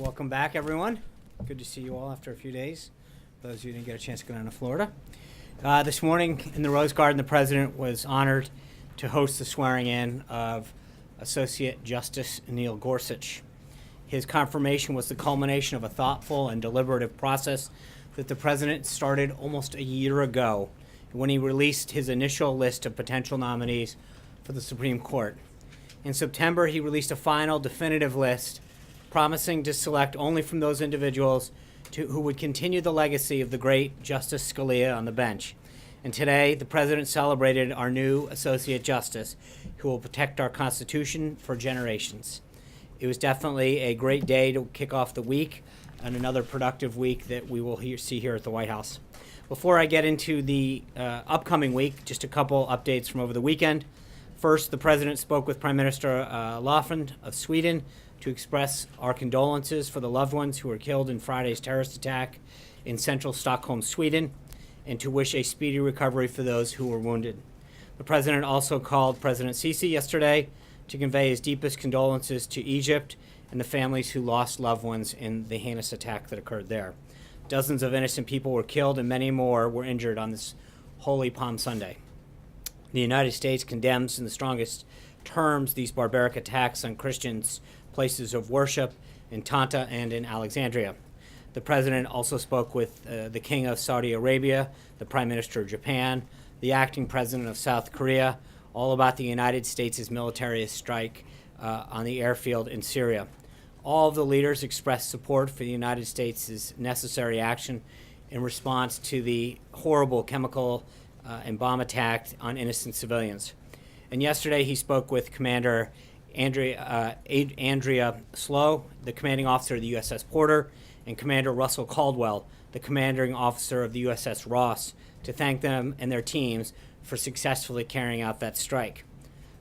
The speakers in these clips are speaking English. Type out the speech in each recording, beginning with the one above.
Welcome back, everyone. Good to see you all after a few days. For those of you who didn't get a chance to go down to Florida. This morning in the Rose Garden, the President was honored to host the swearing in of Associate Justice Neil Gorsuch. His confirmation was the culmination of a thoughtful and deliberative process that the President started almost a year ago when he released his initial list of potential nominees for the Supreme Court. In September, he released a final definitive list promising to select only from those individuals who would continue the legacy of the great Justice Scalia on the bench. And today, the President celebrated our new Associate Justice, who will protect our Constitution for generations. It was definitely a great day to kick off the week and another productive week that we will see here at the White House. Before I get into the upcoming week, just a couple updates from over the weekend. First, the President spoke with Prime Minister Löfven of Sweden to express our condolences for the loved ones who were killed in Friday's terrorist attack in central Stockholm, Sweden, and to wish a speedy recovery for those who were wounded. The President also called President Sisi yesterday to convey his deepest condolences to Egypt and the families who lost loved ones in the heinous attack that occurred there. Dozens of innocent people were killed and many more were injured on this Holy Palm Sunday. The United States condemns in the strongest terms these barbaric attacks on Christians' places of worship in Tanta and in Alexandria. The President also spoke with the King of Saudi Arabia, the Prime Minister of Japan, the acting President of South Korea, all about the United States' military strike on the airfield in Syria. All of the leaders expressed support for the United States' necessary action in response to the horrible chemical and bomb attack on innocent civilians. And yesterday he spoke with Commander Andrea Slow, the commanding officer of the USS Porter, and Commander Russell Caldwell, the commanding officer of the USS Ross, to thank them and their teams for successfully carrying out that strike.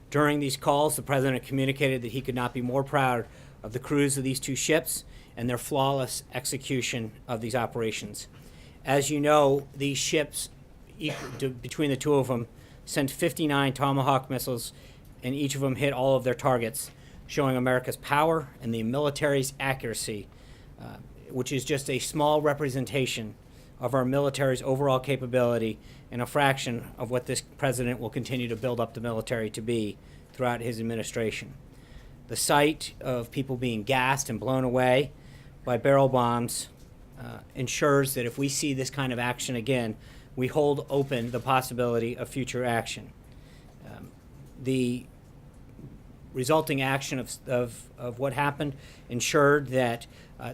During these calls, the President communicated that he could not be more proud of the crews of these two ships and their flawless execution of these operations. As you know, these ships, between the two of them, sent 59 Tomahawk missiles, and each of them hit all of their targets, showing America's power and the military's accuracy, which is just a small representation of our military's overall capability and a fraction of what this President will continue to build up the military to be throughout his administration. The sight of people being gassed and blown away by barrel bombs ensures that if we see this kind of action again, we hold open the possibility of future action. The resulting action of what happened ensured that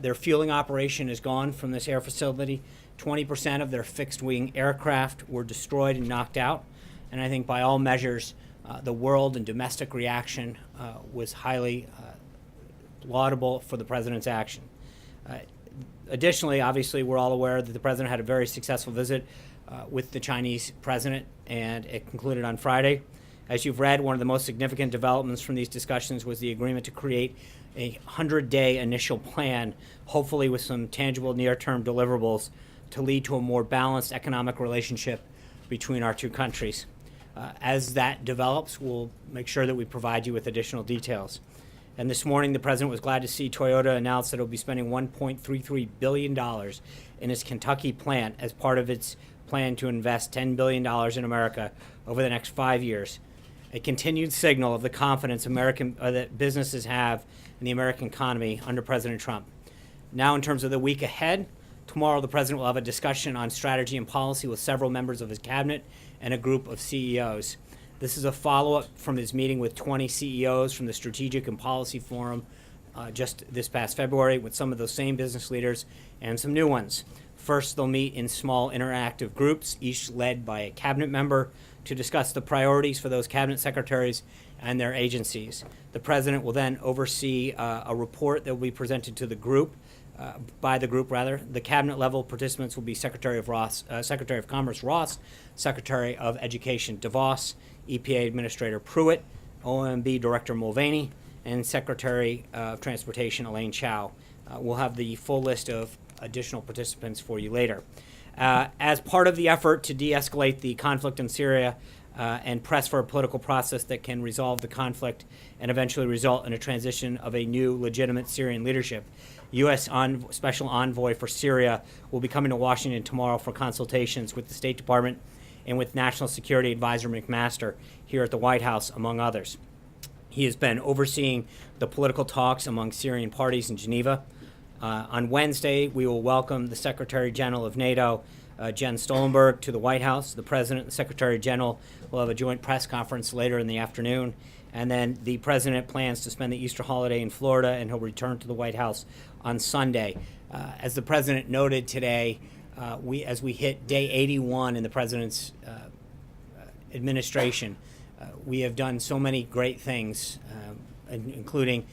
their fueling operation is gone from this air facility. 20% of their fixed-wing aircraft were destroyed and knocked out. And I think by all measures, the world and domestic reaction was highly laudable for the President's action. Additionally, obviously, we're all aware that the President had a very successful visit with the Chinese President, and it concluded on Friday. As you've read, one of the most significant developments from these discussions was the agreement to create a 100-day initial plan, hopefully with some tangible near-term deliverables to lead to a more balanced economic relationship between our two countries. As that develops, we'll make sure that we provide you with additional details. And this morning, the President was glad to see Toyota announce that it will be spending $1.33 billion in its Kentucky plant as part of its plan to invest $10 billion in America over the next 5 years. A continued signal of the confidence that businesses have in the American economy under President Trump. Now, in terms of the week ahead, tomorrow the President will have a discussion on strategy and policy with several members of his cabinet and a group of CEOs. This is a follow-up from his meeting with 20 CEOs from the Strategic and Policy Forum just this past February with some of those same business leaders and some new ones. First, they'll meet in small interactive groups, each led by a cabinet member, to discuss the priorities for those cabinet secretaries and their agencies. The President will then oversee a report that will be presented to the group, by the group rather. The cabinet level participants will be Secretary of Commerce Ross, Secretary of Education DeVos, EPA Administrator Pruitt, OMB Director Mulvaney, and Secretary of Transportation Elaine Chao. We'll have the full list of additional participants for you later. As part of the effort to de-escalate the conflict in Syria and press for a political process that can resolve the conflict and eventually result in a transition of a new legitimate Syrian leadership. U.S. Special Envoy for Syria will be coming to Washington tomorrow for consultations with the State Department and with National Security Advisor McMaster here at the White House, among others. He has been overseeing the political talks among Syrian parties in Geneva. On Wednesday, we will welcome the Secretary General of NATO, Jens Stoltenberg, to the White House. The President and the Secretary General will have a joint press conference later in the afternoon. And then the President plans to spend the Easter holiday in Florida, and he'll return to the White House on Sunday. As the President noted today, as we hit day 81 in the President's administration, we have done so many great things, including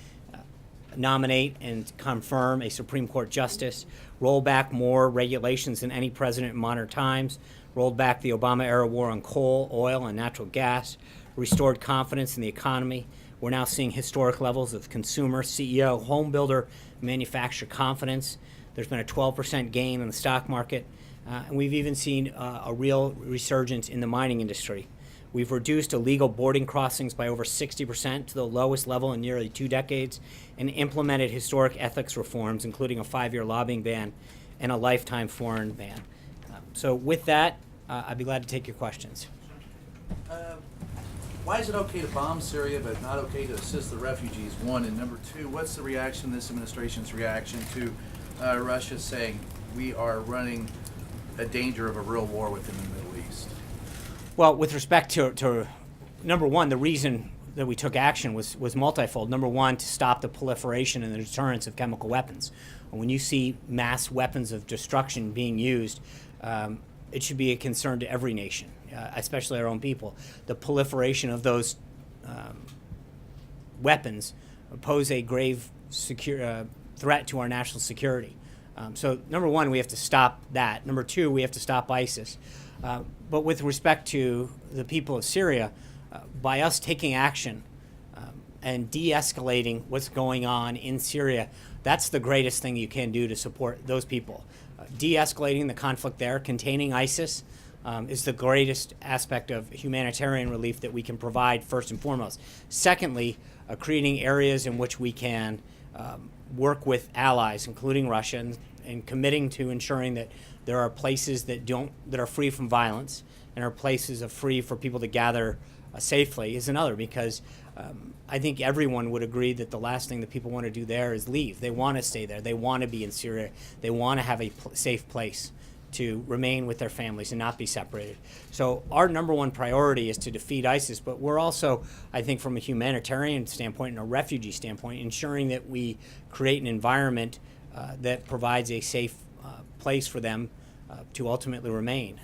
nominate and confirm a Supreme Court justice, roll back more regulations than any president in modern times, rolled back the Obama-era war on coal, oil, and natural gas, restored confidence in the economy. We're now seeing historic levels of consumer, CEO, home builder, manufacturer confidence. There's been a 12% gain in the stock market, and we've even seen a real resurgence in the mining industry. We've reduced illegal boarding crossings by over 60% to the lowest level in nearly 2 decades, and implemented historic ethics reforms, including a 5-year lobbying ban and a lifetime foreign ban. So with that, I'd be glad to take your questions. Why is it okay to bomb Syria but not okay to assist the refugees, one? And number two, what's the reaction, this administration's reaction to Russia saying we are running a danger of a real war within the Middle East? Well, with respect to number one, the reason that we took action was multifold. Number one, to stop the proliferation and the deterrence of chemical weapons. And when you see mass weapons of destruction being used, it should be a concern to every nation, especially our own people. The proliferation of those weapons pose a grave threat to our national security. So number one, we have to stop that. Number two, we have to stop ISIS. But with respect to the people of Syria, by us taking action and de-escalating what's going on in Syria, that's the greatest thing you can do to support those people. De-escalating the conflict there, containing ISIS, is the greatest aspect of humanitarian relief that we can provide, first and foremost. Secondly, creating areas in which we can work with allies, including Russia, and committing to ensuring that there are places that are free from violence and are places free for people to gather safely is another, because I think everyone would agree that the last thing that people want to do there is leave. They want to stay there. They want to be in Syria. They want to have a safe place to remain with their families and not be separated. So our number one priority is to defeat ISIS, but we're also, I think from a humanitarian standpoint and a refugee standpoint, ensuring that we create an environment that provides a safe place for them to ultimately remain.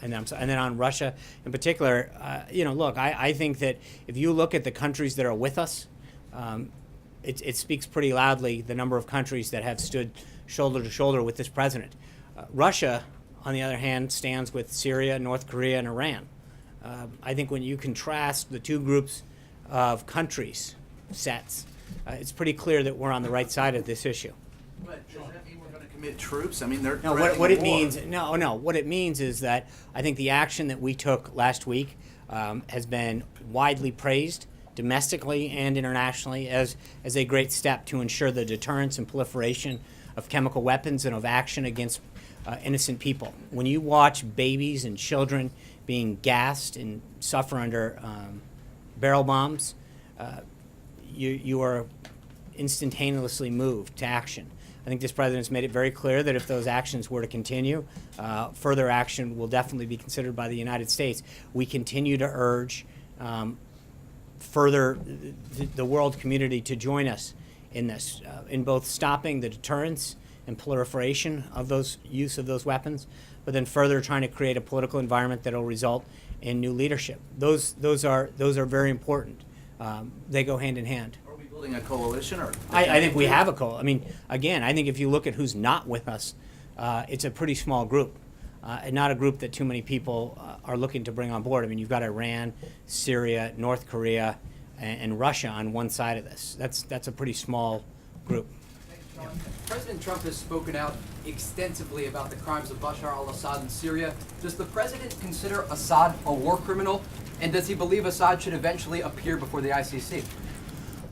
And then on Russia in particular, look, I think that if you look at the countries that are with us, it speaks pretty loudly the number of countries that have stood shoulder to shoulder with this president. Russia, on the other hand, stands with Syria, North Korea, and Iran. I think when you contrast the two groups of countries sets, it's pretty clear that we're on the right side of this issue. But does that mean we're going to commit troops? I mean, they're no. What it means? No. What it means is that I think the action that we took last week has been widely praised domestically and internationally as a great step to ensure the deterrence and proliferation of chemical weapons and of action against innocent people. When you watch babies and children being gassed and suffer under barrel bombs, you are instantaneously moved to action. I think this president's made it very clear that if those actions were to continue, further action will definitely be considered by the United States. We continue to urge further the world community to join us in this, in both stopping the deterrence and proliferation of those use of those weapons, but then further trying to create a political environment that will result in new leadership. Those are very important. They go hand in hand. Are we building a coalition, or? I think we have a coalition. I mean, again, I think if you look at who's not with us, it's a pretty small group, and not a group that too many people are looking to bring on board. I mean, you've got Iran, Syria, North Korea, and Russia on one side of this. That's a pretty small group. Thanks, John. President Trump has spoken out extensively about the crimes of Bashar al-Assad in Syria. Does the president consider Assad a war criminal? And does he believe Assad should eventually appear before the ICC?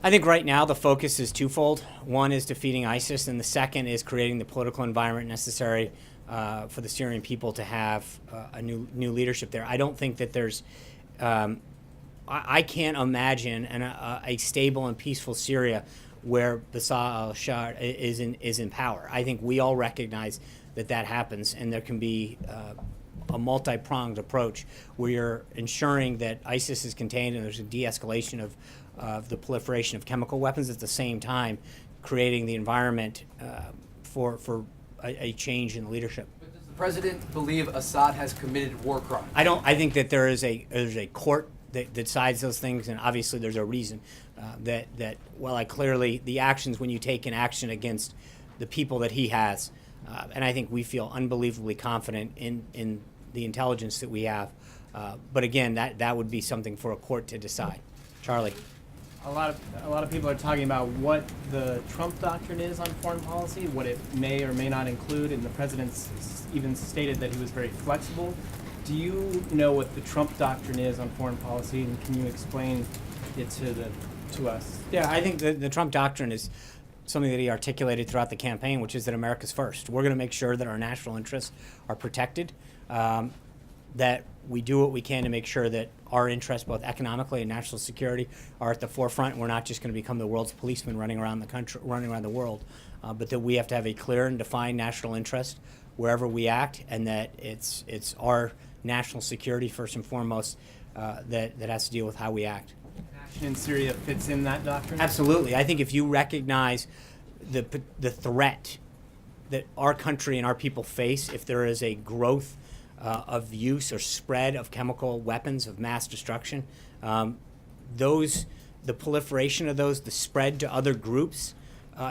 I think right now the focus is twofold. One is defeating ISIS, and the second is creating the political environment necessary for the Syrian people to have a new leadership there. I don't think that there's I can't imagine a stable and peaceful Syria where Bashar al-Assad is in power. I think we all recognize that happens, and there can be a multi-pronged approach where you're ensuring that ISIS is contained and there's a de-escalation of the proliferation of chemical weapons, at the same time creating the environment for a change in leadership. But does the president believe Assad has committed war crimes? I think that there's a court that decides those things, and obviously there's a reason that clearly the actions, when you take an action against the people that he has, and I think we feel unbelievably confident in the intelligence that we have. But again, that would be something for a court to decide. Charlie. A lot of people are talking about what the Trump doctrine is on foreign policy, what it may or may not include, and the president's even stated that he was very flexible. Do you know what the Trump doctrine is on foreign policy, and can you explain it to us? Yeah, I think the Trump doctrine is something that he articulated throughout the campaign, which is that America's first. We're going to make sure that our national interests are protected, that we do what we can to make sure that our interests, both economically and national security, are at the forefront. We're not just going to become the world's policeman running around the country, running around the world, but that we have to have a clear and defined national interest wherever we act, and that it's our national security first and foremost that has to deal with how we act. Action in Syria fits in that doctrine? Absolutely. I think if you recognize the threat that our country and our people face, if there is a growth of use or spread of chemical weapons of mass destruction, the proliferation of those, the spread to other groups,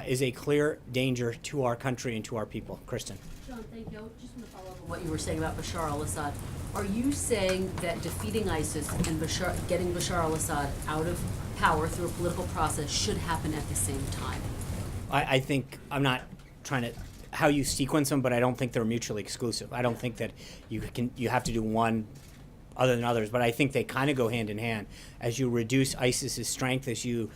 is a clear danger to our country and to our people. Kristen. John, thank you. I just want to follow up on what you were saying about Bashar al-Assad. Are you saying that defeating ISIS and getting Bashar al-Assad out of power through a political process should happen at the same time? I think, I'm not trying to how you sequence them, but I don't think they're mutually exclusive. I don't think that you have to do one other than others, but I think they kind of go hand in hand. As you reduce ISIS's strength, as you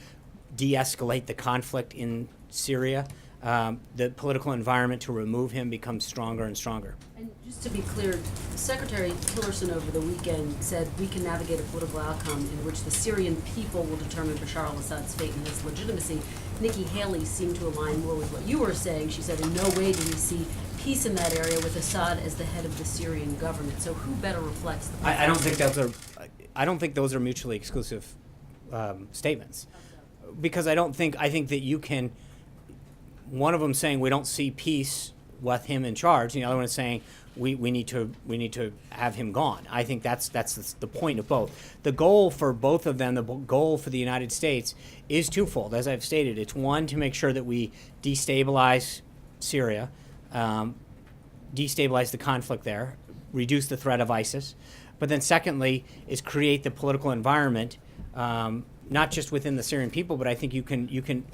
de-escalate the conflict in Syria, the political environment to remove him becomes stronger and stronger. And just to be clear, Secretary Tillerson over the weekend said we can navigate a political outcome in which the Syrian people will determine Bashar al-Assad's fate and his legitimacy. Nikki Haley seemed to align more with what you were saying. She said in no way do we see peace in that area with Assad as the head of the Syrian government. So who better reflects the I don't think those are mutually exclusive statements, because I think that you can. One of them saying we don't see peace with him in charge, and the other one is saying we need to have him gone. I think that's the point of both. The goal for both of them, the goal for the United States, is twofold. As I've stated, it's one, to make sure that we destabilize Syria, destabilize the conflict there, reduce the threat of ISIS, but then secondly is create the political environment, not just within the Syrian people, but I think you can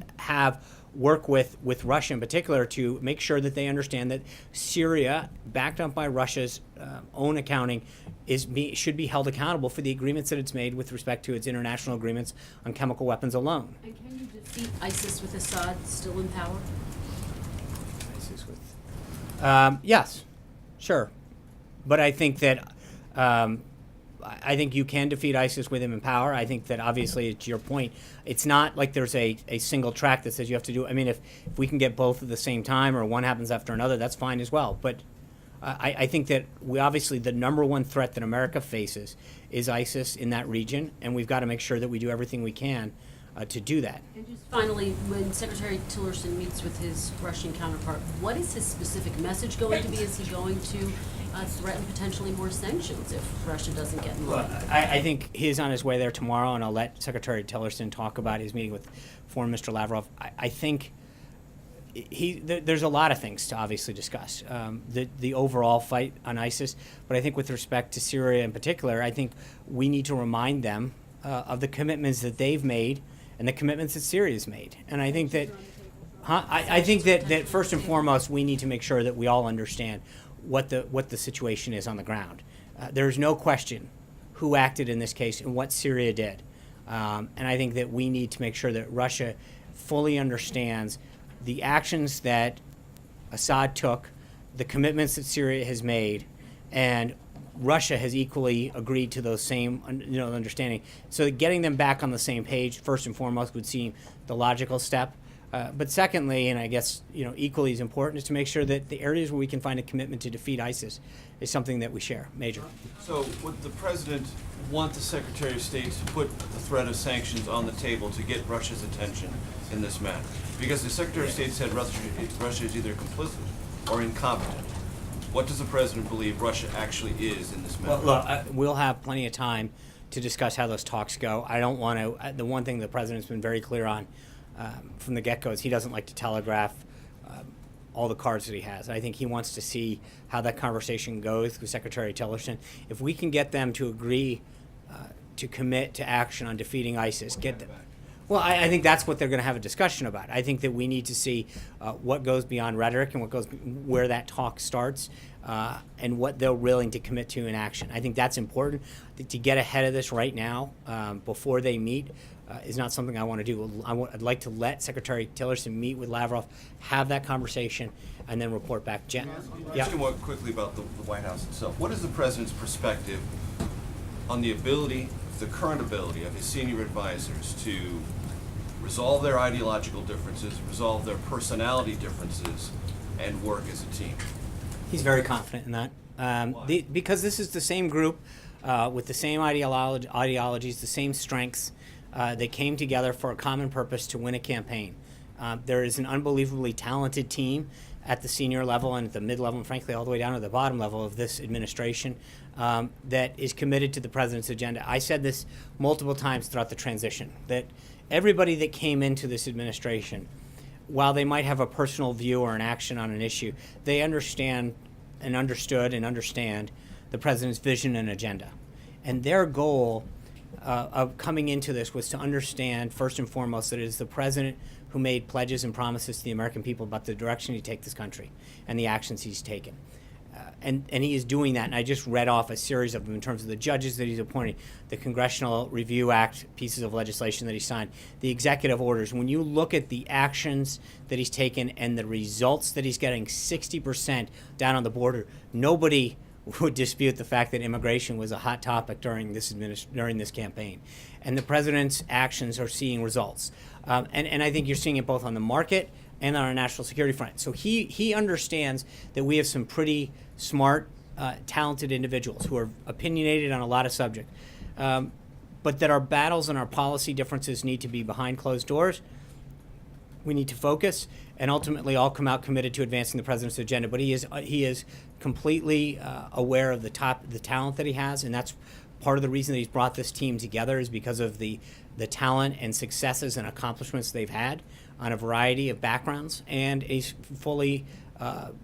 work with Russia in particular to make sure that they understand that Syria, backed up by Russia's own accounting, should be held accountable for the agreements that it's made with respect to its international agreements on chemical weapons alone. And can you defeat ISIS with Assad still in power? ISIS with, yes, sure, but I think that. I think you can defeat ISIS with him in power. I think that, obviously, to your point, it's not like there's a single track that says you have to do. I mean, if we can get both at the same time or one happens after another, that's fine as well. But I think that the number one threat that America faces is ISIS in that region, and we've got to make sure that we do everything we can to do that. And just finally, when Secretary Tillerson meets with his Russian counterpart, what is his specific message going to be? Is he going to threaten potentially more sanctions if Russia doesn't get in line? Well, I think he's on his way there tomorrow, and I'll let Secretary Tillerson talk about his meeting with Foreign Minister Lavrov. I think there's a lot of things to obviously discuss. The overall fight on ISIS, but I think with respect to Syria in particular, I think we need to remind them of the commitments that they've made and the commitments that Syria's made. And I think that I think that first and foremost, we need to make sure that we all understand what the situation is on the ground. There's no question who acted in this case and what Syria did. And I think that we need to make sure that Russia fully understands the actions that Assad took, the commitments that Syria has made, and Russia has equally agreed to those same understanding. So getting them back on the same page, first and foremost, would seem the logical step. But secondly, and I guess equally as important, is to make sure that the areas where we can find a commitment to defeat ISIS is something that we share. Major. So would the President want the Secretary of State to put the threat of sanctions on the table to get Russia's attention in this matter? Because the Secretary of State said Russia is either complicit or incompetent. What does the President believe Russia actually is in this matter? Well, look, we'll have plenty of time to discuss how those talks go. I don't want to. The one thing the President's been very clear on from the get-go is he doesn't like to telegraph all the cards that he has. I think he wants to see how that conversation goes with Secretary Tillerson. If we can get them to agree to commit to action on defeating ISIS, get them. Well, I think that's what they're going to have a discussion about. I think that we need to see what goes beyond rhetoric and where that talk starts, and what they're willing to commit to in action. I think that's important. To get ahead of this right now, before they meet, is not something I want to do. I'd like to let Secretary Tillerson meet with Lavrov, have that conversation, and then report back. Jen? Ask you more quickly about the White House itself. What is the President's perspective on the current ability of his senior advisors to resolve their ideological differences, resolve their personality differences, and work as a team? He's very confident in that. Because this is the same group with the same ideologies, the same strengths. They came together for a common purpose to win a campaign. There is an unbelievably talented team at the senior level and at the mid-level and frankly all the way down to the bottom level of this administration that is committed to the President's agenda. I said this multiple times throughout the transition, that everybody that came into this administration, while they might have a personal view or an action on an issue, they understand and understood and understand the President's vision and agenda. And their goal of coming into this was to understand, first and foremost, that it is the President who made pledges and promises to the American people about the direction he'd take this country and the actions he's taken. And he is doing that, and I just read off a series of them in terms of the judges that he's appointing, the Congressional Review Act pieces of legislation that he signed, the executive orders. When you look at the actions that he's taken and the results that he's getting, 60% down on the border, nobody would dispute the fact that immigration was a hot topic during this campaign. And the President's actions are seeing results. And I think you're seeing it both on the market and on our national security front. So he understands that we have some pretty smart, talented individuals who are opinionated on a lot of subjects, but that our battles and our policy differences need to be behind closed doors. We need to focus and ultimately all come out committed to advancing the President's agenda. But he is completely aware of the talent that he has, and that's part of the reason that he's brought this team together is because of the talent and successes and accomplishments they've had on a variety of backgrounds, and he fully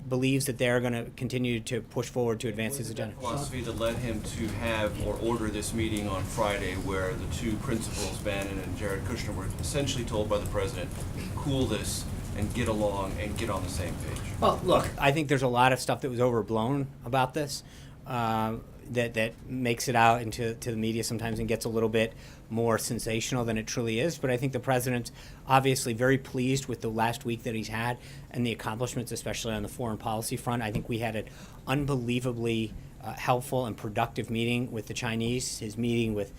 believes that they're going to continue to push forward to advance his agenda. Philosophy that led him to have or order this meeting on Friday, where the two principals, Bannon and Jared Kushner, were essentially told by the President, cool this and get along and get on the same page. Well, look, I think there's a lot of stuff that was overblown about this that makes it out into the media sometimes and gets a little bit more sensational than it truly is. But I think the President's obviously very pleased with the last week that he's had and the accomplishments, especially on the foreign policy front. I think we had an unbelievably helpful and productive meeting with the Chinese. His meeting with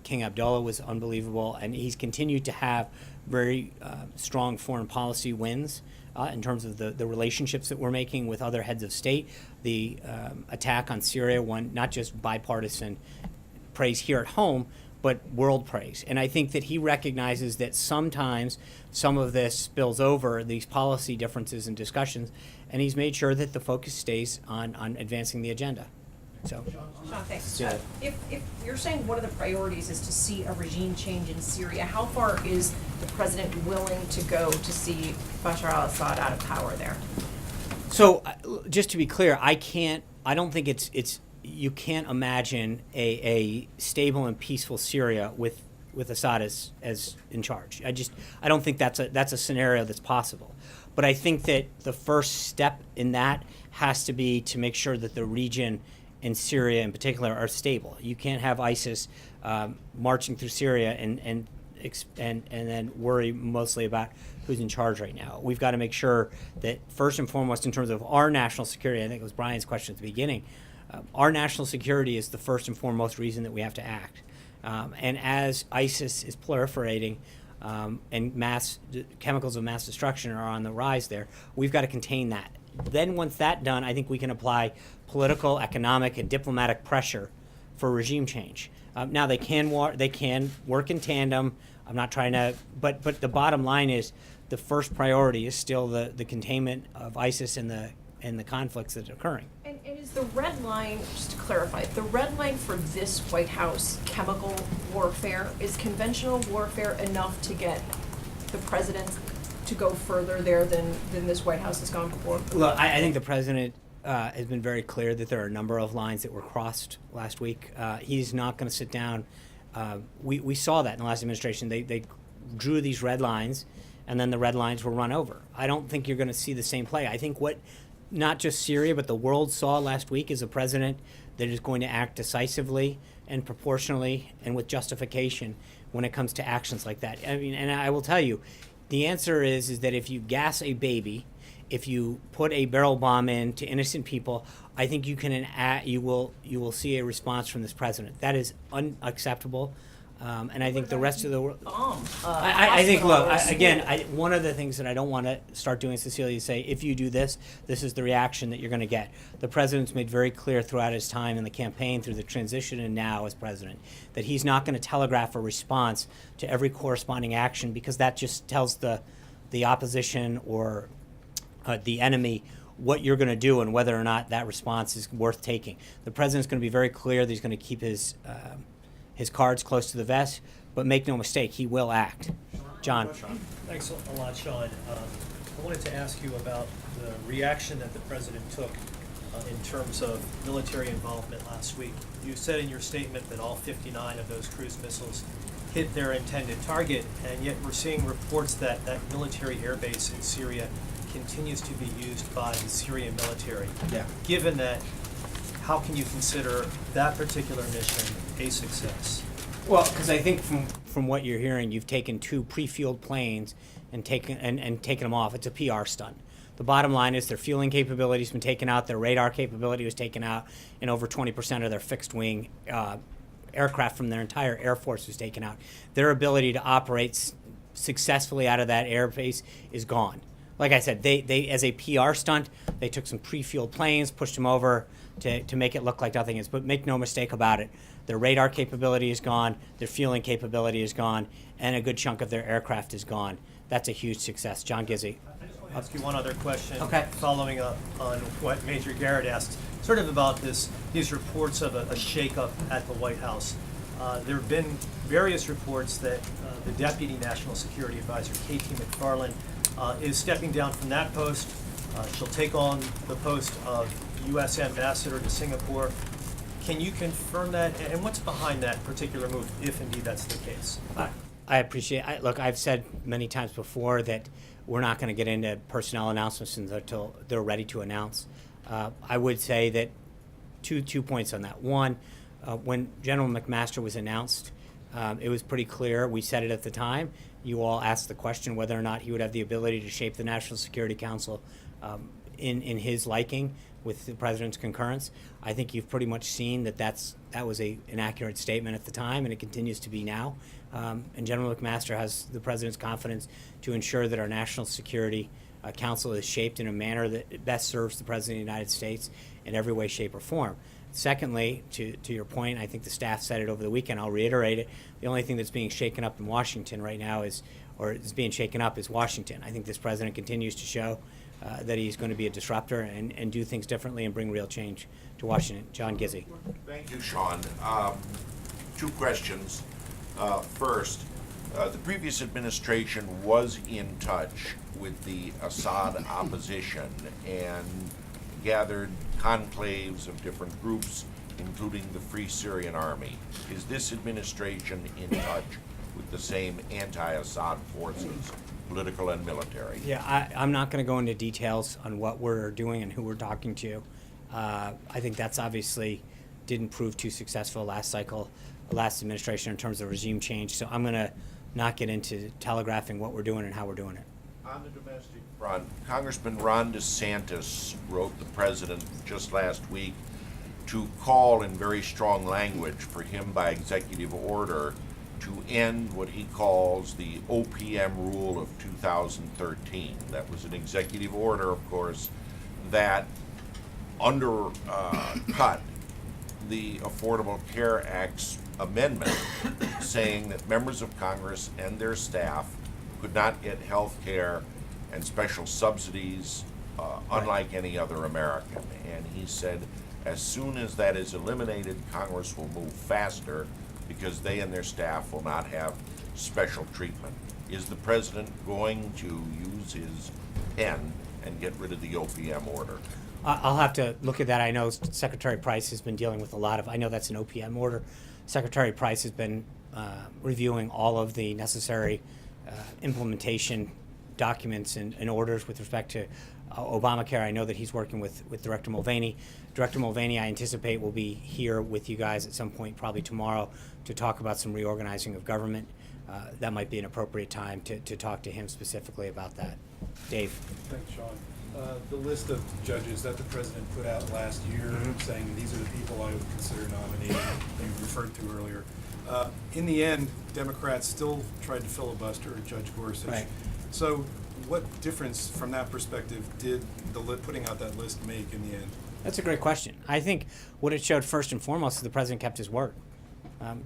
King Abdullah was unbelievable, and he's continued to have very strong foreign policy wins in terms of the relationships that we're making with other heads of state. The attack on Syria won not just bipartisan praise here at home, but world praise. And I think that he recognizes that sometimes some of this spills over, these policy differences and discussions, and he's made sure that the focus stays on advancing the agenda. So, Sean, thanks. Yeah. If you're saying one of the priorities is to see a regime change in Syria, how far is the president willing to go to see Bashar al-Assad out of power there? So just to be clear, I don't think you can't imagine a stable and peaceful Syria with Assad as in charge. I don't think that's a scenario that's possible. But I think that the first step in that has to be to make sure that the region and Syria in particular are stable. You can't have ISIS marching through Syria and then worry mostly about who's in charge right now. We've got to make sure that first and foremost, in terms of our national security, I think it was Brian's question at the beginning, our national security is the first and foremost reason that we have to act. And as ISIS is proliferating and chemicals of mass destruction are on the rise there, we've got to contain that. Then once that's done, I think we can apply political, economic, and diplomatic pressure for regime change. Now they can work in tandem. I'm not trying to, but the bottom line is the first priority is still the containment of ISIS and the conflicts that are occurring. And is the red line, just to clarify, the red line for this White House chemical warfare, is conventional warfare enough to get the president to go further there than this White House has gone before? Look, I think the president has been very clear that there are a number of lines that were crossed last week. He's not going to sit down. We saw that in the last administration. They drew these red lines, and then the red lines were run over. I don't think you're going to see the same play. I think what not just Syria, but the world saw last week is a president that is going to act decisively and proportionally and with justification when it comes to actions like that. I mean, and I will tell you, the answer is that if you gas a baby, if you put a barrel bomb in to innocent people, I think you will see a response from this president. That is unacceptable. And I think the rest of the world. I think. Look, one of the things that I don't want to start doing, Cecilia, is say if you do this, this is the reaction that you're going to get. The president's made very clear throughout his time in the campaign, through the transition, and now as president, that he's not going to telegraph a response to every corresponding action, because that just tells the opposition or the enemy what you're going to do and whether or not that response is worth taking. The president's going to be very clear that he's going to keep his cards close to the vest, but make no mistake, he will act. John. Thanks a lot, Sean. I wanted to ask you about the reaction that the president took in terms of military involvement last week. You said in your statement that all 59 of those cruise missiles hit their intended target, and yet we're seeing reports that that military airbase in Syria continues to be used by the Syrian military. Yeah. Given that, how can you consider that particular mission a success? Well, because I think from what you're hearing, you've taken two pre-fueled planes and taken them off. It's a PR stunt. The bottom line is their fueling capability has been taken out, their radar capability was taken out, and over 20% of their fixed-wing aircraft from their entire Air Force was taken out. Their ability to operate successfully out of that airbase is gone. Like I said, they as a PR stunt, they took some pre-fueled planes, pushed them over to make it look like nothing is. But make no mistake about it, their radar capability is gone, their fueling capability is gone, and a good chunk of their aircraft is gone. That's a huge success. John Gizzi. I'll ask you one other question. Okay. Following up on what Major Garrett asked, sort of about these reports of a shakeup at the White House. There have been various reports that the Deputy National Security Advisor, K.T. McFarland, is stepping down from that post. She'll take on the post of U.S. Ambassador to Singapore. Can you confirm that? And what's behind that particular move, if indeed that's the case? I appreciate it. Look, I've said many times before that we're not going to get into personnel announcements until they're ready to announce. I would say that two points on that. One, when General McMaster was announced, it was pretty clear. We said it at the time. You all asked the question whether or not he would have the ability to shape the National Security Council in his liking with the president's concurrence. I think you've pretty much seen that was an accurate statement at the time, and it continues to be now. And General McMaster has the president's confidence to ensure that our National Security Council is shaped in a manner that best serves the President of the United States in every way, shape, or form. Secondly, to your point, I think the staff said it over the weekend, I'll reiterate it, the only thing that's being shaken up in Washington right now is Washington. I think this president continues to show that he's going to be a disruptor and do things differently and bring real change to Washington. John Gizzi. Thank you, Sean. Two questions. First, the previous administration was in touch with the Assad opposition and gathered conclaves of different groups, including the Free Syrian Army. Is this administration in touch with the same anti-Assad forces, political and military. Yeah, I'm not going to go into details on what we're doing and who we're talking to. I think that's obviously didn't prove too successful last cycle, last administration in terms of regime change. So I'm going to not get into telegraphing what we're doing and how we're doing it. On the domestic front, Congressman Ron DeSantis wrote the president just last week to call in very strong language for him by executive order to end what he calls the OPM rule of 2013. That was an executive order, of course, that undercut the Affordable Care Act's amendment saying that members of Congress and their staff could not get health care and special subsidies unlike any other American. And he said, as soon as that is eliminated, Congress will move faster because they and their staff will not have special treatment. Is the president going to use his pen and get rid of the OPM order? I'll have to look at that. I know Secretary Price has been dealing with a lot of, I know that's an OPM order. Secretary Price has been reviewing all of the necessary implementation documents and orders with respect to Obamacare. I know that he's working with Director Mulvaney. Director Mulvaney, I anticipate, will be here with you guys at some point, probably tomorrow, to talk about some reorganizing of government. That might be an appropriate time to talk to him specifically about that. Dave. Thanks, Sean. The list of judges that the president put out last year, saying these are the people I would consider nominated, you referred to earlier. In the end, Democrats still tried to filibuster Judge Gorsuch. Right. So what difference from that perspective did putting out that list make in the end? That's a great question. I think what it showed first and foremost is the president kept his word.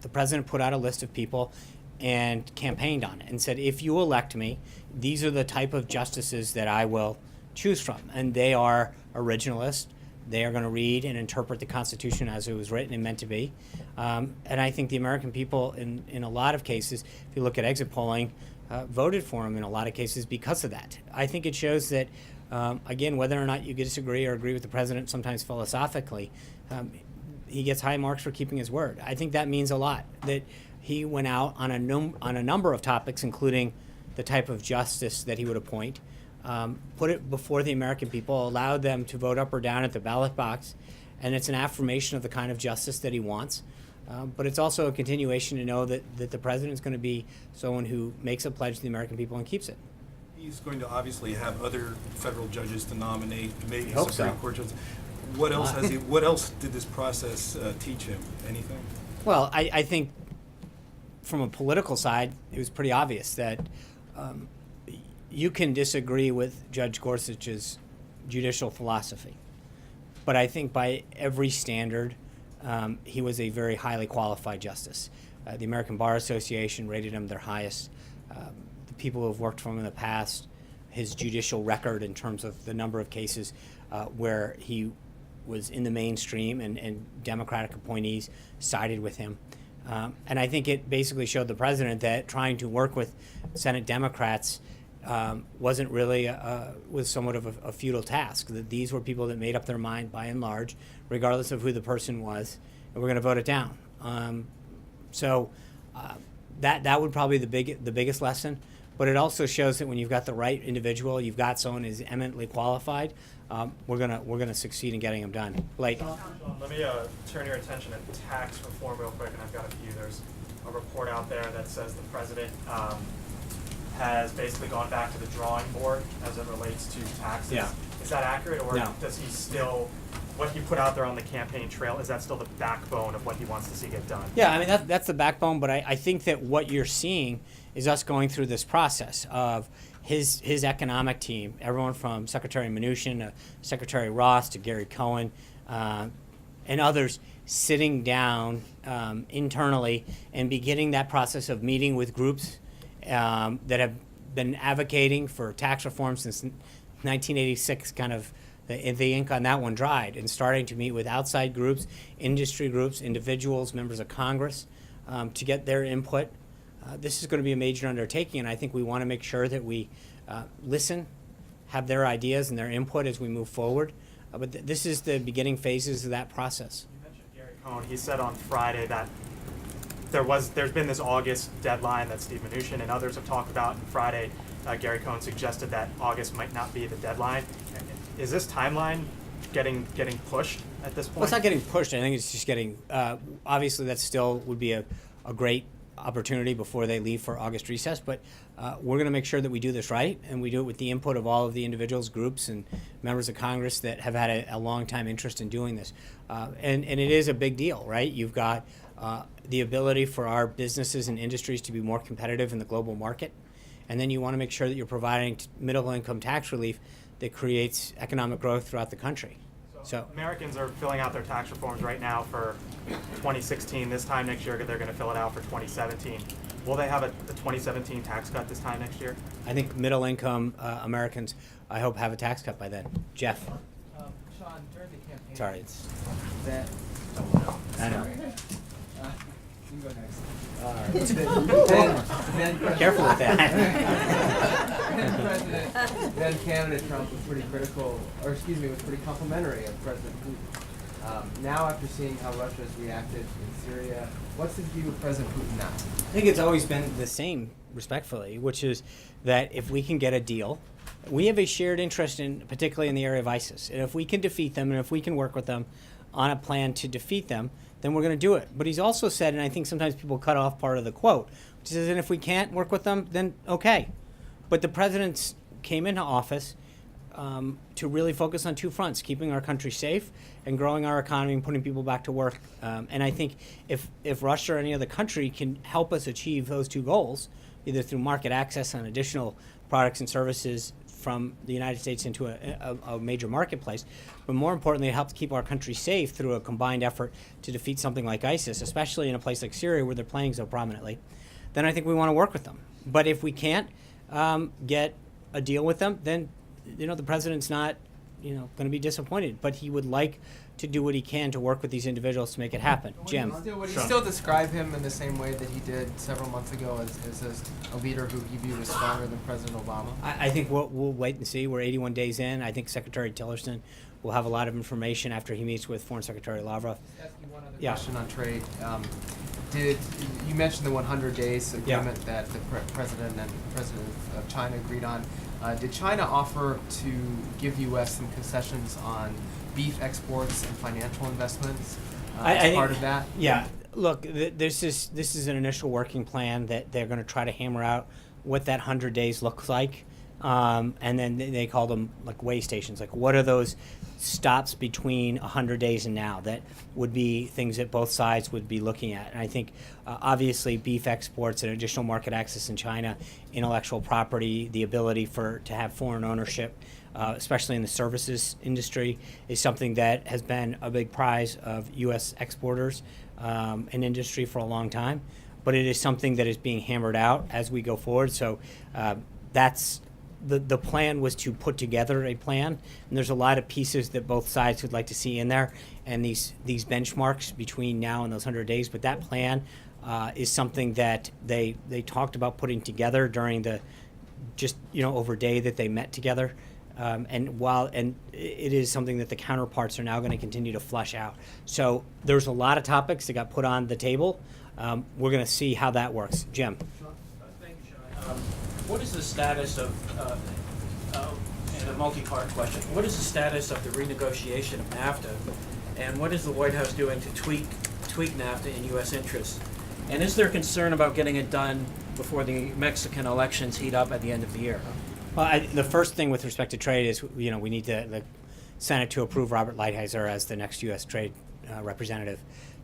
The president put out a list of people and campaigned on it and said, if you elect me, these are the type of justices that I will choose from. And they are originalist. They are going to read and interpret the Constitution as it was written and meant to be. And I think the American people, in a lot of cases, if you look at exit polling, voted for him in a lot of cases because of that. I think it shows that, again, whether or not you disagree or agree with the president, sometimes philosophically, he gets high marks for keeping his word. I think that means a lot, that he went out on a number of topics, including the type of justice that he would appoint, put it before the American people, allowed them to vote up or down at the ballot box, and it's an affirmation of the kind of justice that he wants. But it's also a continuation to know that the president is going to be someone who makes a pledge to the American people and keeps it. He's going to obviously have other federal judges to nominate, maybe Hope Supreme so. Court judges. What else has he? What else did this process teach him? Anything? Well, I think from a political side, it was pretty obvious that you can disagree with Judge Gorsuch's judicial philosophy. But I think by every standard, he was a very highly qualified justice. The American Bar Association rated him their highest. The people who have worked for him in the past, his judicial record in terms of the number of cases where he was in the mainstream and Democratic appointees sided with him. And I think it basically showed the president that trying to work with Senate Democrats wasn't really was somewhat of a futile task. That these were people that made up their mind by and large, regardless of who the person was, and we're going to vote it down. That would probably be the biggest lesson. But it also shows that when you've got the right individual, you've got someone who's eminently qualified. We're gonna succeed in getting them done. Blake. Let me turn your attention to tax reform real quick, and I've got a few. There's a report out there that says the president has basically gone back to the drawing board as it relates to taxes. Yeah. Is that accurate, or No. does he still, what he put out there on the campaign trail, is that still the backbone of what he wants to see get done? Yeah, I mean that's the backbone. But I think that what you're seeing is us going through this process of his economic team, everyone from Secretary Mnuchin to Secretary Ross to Gary Cohen and others, sitting down internally and beginning that process of meeting with groups that have been advocating for tax reform since 1986, kind of the ink on that one dried, and starting to meet with outside groups, industry groups, individuals, members of Congress, to get their input. This is going to be a major undertaking, and I think we want to make sure that we listen, have their ideas and their input as we move forward. But this is the beginning phases of that process. You mentioned Gary Cohen. He said on Friday that there's been this August deadline that Steve Mnuchin and others have talked about, and Friday, Gary Cohn suggested that August might not be the deadline. Is this timeline getting pushed at this point? Well, it's not getting pushed. I think it's just getting, obviously that still would be a great opportunity before they leave for August recess, but we're going to make sure that we do this right, and we do it with the input of all of the individuals, groups, and members of Congress that have had a long time interest in doing this. And it is a big deal, right? You've got the ability for our businesses and industries to be more competitive in the global market, and then you want to make sure that you're providing middle-income tax relief that creates economic growth throughout the country. So Americans are filling out their tax reforms right now for 2016. This time next year, they're going to fill it out for 2017. Will they have a 2017 tax cut this time next year? I think middle-income Americans, I hope, have a tax cut by then. Jeff. Sean, during the campaign, Sorry. it's that. I know. You go next. Then Careful with that. then candidate Trump was pretty critical, or excuse me, was pretty complimentary of President Putin. Now, after seeing how Russia has reacted in Syria, what's his view of President Putin now? I think it's always been the same, respectfully, which is that if we can get a deal, we have a shared interest in, particularly in the area of ISIS. And if we can defeat them, and if we can work with them on a plan to defeat them, then we're going to do it. But he's also said, and I think sometimes people cut off part of the quote, which is, and if we can't work with them, then okay. But the president came into office to really focus on two fronts: keeping our country safe and growing our economy and putting people back to work. And I think if Russia or any other country can help us achieve those two goals, either through market access and additional products and services from the United States into a major marketplace, but more importantly, it helps keep our country safe through a combined effort to defeat something like ISIS, especially in a place like Syria where they're playing so prominently, then I think we want to work with them. But if we can't get a deal with them, then the president's not going to be disappointed, but he would like to do what he can to work with these individuals to make it happen. Jim. Would you still describe him in the same way that he did several months ago as a leader who he viewed as stronger than President Obama? I think we'll wait and see. We're 81 days in. I think Secretary Tillerson will have a lot of information after he meets with Foreign Secretary Lavrov. Ask you one other Yeah. question on trade. Did you mentioned the 100 days agreement that the president and President of China agreed on? Did China offer to give U.S. some concessions on beef exports and financial investments I as think, part of that? Yeah. Look, this is an initial working plan that they're going to try to hammer out what that 100 days looks like. And then they call them like way stations. Like, what are those stops between 100 days and now that would be things that both sides would be looking at? And I think, obviously, beef exports and additional market access in China, intellectual property, the ability to have foreign ownership, especially in the services industry, is something that has been a big prize of U.S. exporters and industry for a long time. But it is something that is being hammered out as we go forward. So that's the plan was to put together a plan, and there's a lot of pieces that both sides would like to see in there, and these benchmarks between now and those 100 days. But that plan is something that they talked about putting together during the over a day that they met together. And it is something that the counterparts are now going to continue to flush out. So there's a lot of topics that got put on the table. We're going to see how that works. Jim. Thank you, Sean. What is the status of, and a multi-part question, what is the status of the renegotiation of NAFTA, and what is the White House doing to tweak NAFTA in U.S. interests? And is there concern about getting it done before the Mexican elections heat up at the end of the year? Well, the first thing with respect to trade is, we need the Senate to approve Robert Lighthizer as the next U.S. trade representative.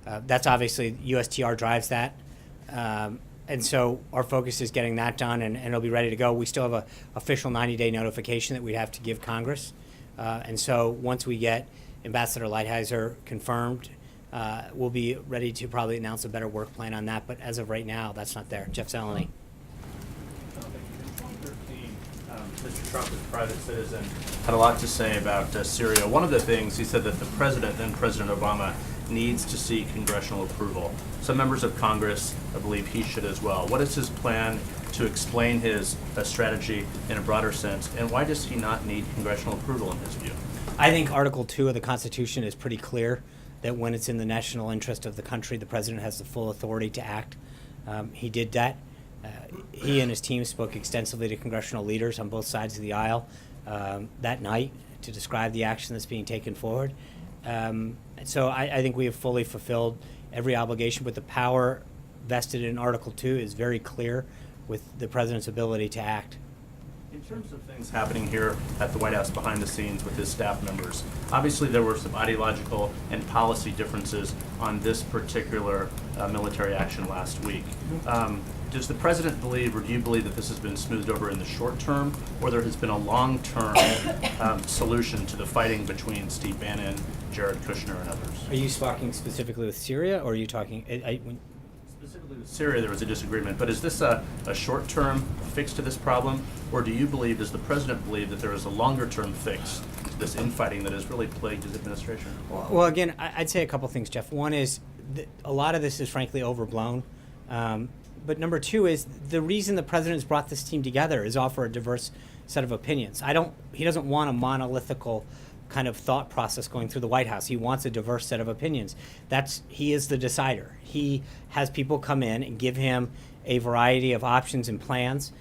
That's obviously, USTR drives that. And so our focus is getting that done, and it'll be ready to go. We still have an official 90-day notification that we have to give Congress. And so once we get Ambassador Lighthizer confirmed, we'll be ready to probably announce a better work plan on that. But as of right now, that's not there. Jeff Zeleny. Mr. Trump, as a private citizen, had a lot to say about Syria. One of the things he said that the president, then President Obama, needs to see congressional approval. Some members of Congress believe he should as well. What is his plan to explain his strategy in a broader sense, and why does he not need congressional approval in his view? I think Article 2 of the Constitution is pretty clear that when it's in the national interest of the country, the president has the full authority to act. He did that. He and his team spoke extensively to congressional leaders on both sides of the aisle that night to describe the action that's being taken forward. So I think we have fully fulfilled every obligation, but the power vested in Article 2 is very clear with the president's ability to act. In terms of things happening here at the White House behind the scenes with his staff members, obviously there were some ideological and policy differences on this particular military action last week. Does the president believe, or do you believe, that this has been smoothed over in the short term, or there has been a long-term solution to the fighting between Steve Bannon, Jared Kushner, and others? Are you talking specifically with Syria, or are you talking? Specifically with Syria, there was a disagreement, but is this a short-term fix to this problem, or do you believe, does the president believe, that there is a longer-term fix to this infighting that has really plagued his administration? Well, again, I'd say a couple things, Jeff. One is a lot of this is frankly overblown. But number two is the reason the president's brought this team together is offer a diverse set of opinions. He doesn't want a monolithical kind of thought process going through the White House. He wants a diverse set of opinions. He is the decider. He has people come in and give him a variety of options and plans.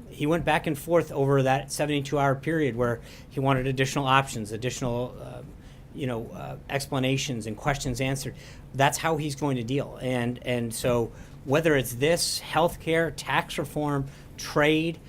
He went back and forth over that 72-hour period where he wanted additional options, additional explanations and questions answered. That's how he's going to deal. And so whether it's this, healthcare, tax reform, trade,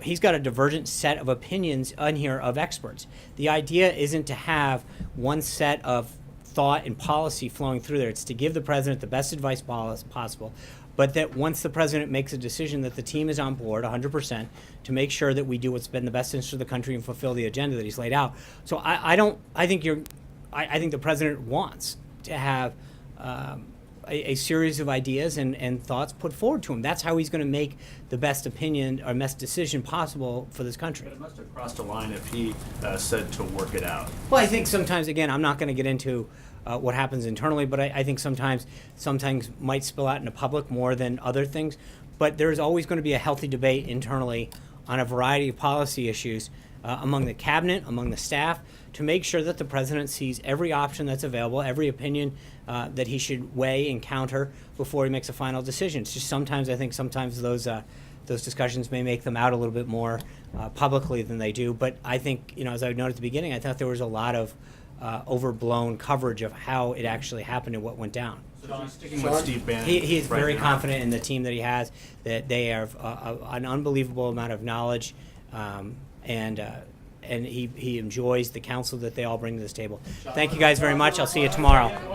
he's got a divergent set of opinions on here of experts. The idea isn't to have one set of thought and policy flowing through there. It's to give the president the best advice possible, but that once the president makes a decision, that the team is on board 100% to make sure that we do what's been the best interest of the country and fulfill the agenda that he's laid out. So I think the president wants to have a series of ideas and thoughts put forward to him. That's how he's going to make the best opinion or best decision possible for this country. But it must have crossed a line if he said to work it out. Well, I think sometimes, again, I'm not going to get into what happens internally, but I think sometimes might spill out into public more than other things. But there's always going to be a healthy debate internally on a variety of policy issues among the cabinet, among the staff, to make sure that the president sees every option that's available, every opinion that he should weigh and counter before he makes a final decision. It's just sometimes those discussions may make them out a little bit more publicly than they do. But I think, as I noted at the beginning, I thought there was a lot of overblown coverage of how it actually happened and what went down. So he's sticking with Steve Bannon. He is right very now. confident in the team that he has, that they have an unbelievable amount of knowledge, and he enjoys the counsel that they all bring to this table. Thank you guys very much. I'll see you tomorrow.